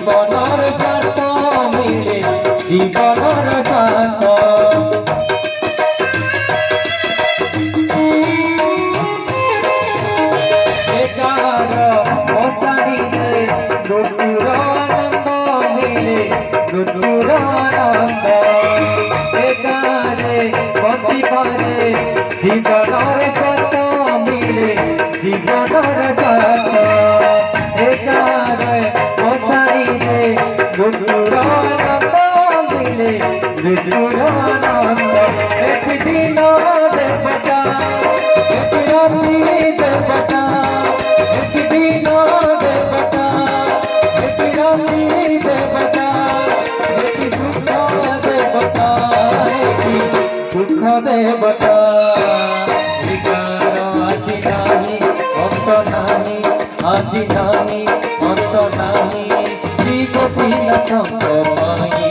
জীবনর সাথ মিলে জীবনর সাথ একার মশারিতে দুটুর আনন্দ মিলে দুটুর আনন্দ একারে বঞ্চিবারে জীবনর সাথ মিলে জীবনর সাথ একারে মশারিতে দুটুর আনন্দ মিলে দুটুর আনন্দ একদিন দেবতা একরাতি দেবতা একদিন দেবতা একরাতি দেবতা একটি সুখ দেবতা একটি সুখ দেবতা আদি নাহি অন্ত নাহি আদি নাহি অন্ত নাহি শ্রী গোপীনাথଙ୍କ ପାଇଁ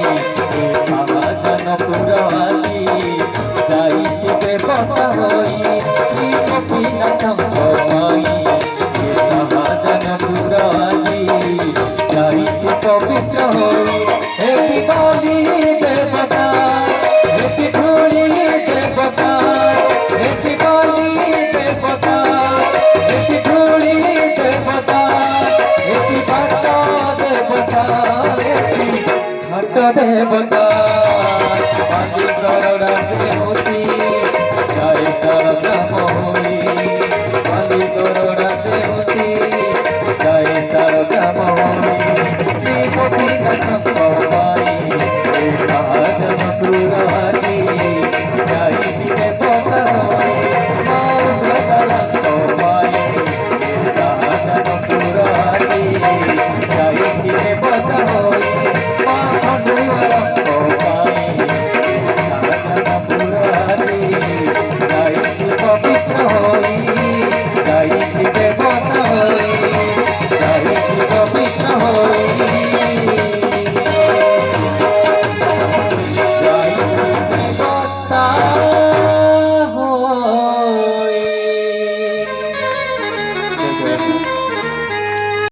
শাহজাহানপুর আজি যাইছি দেবতা হই শ্রী গোপীনাথଙ୍କ ପାଇଁ শাহজাহানপুর আজি যাইছি পবিত্র হই এটি বলি দেবতা এটি ধুলি দেবতা এটি বলি দেবতা এটি ধুলি দেবতা এটি ভট্ট দেবতা এটি ভট্ট দেবতা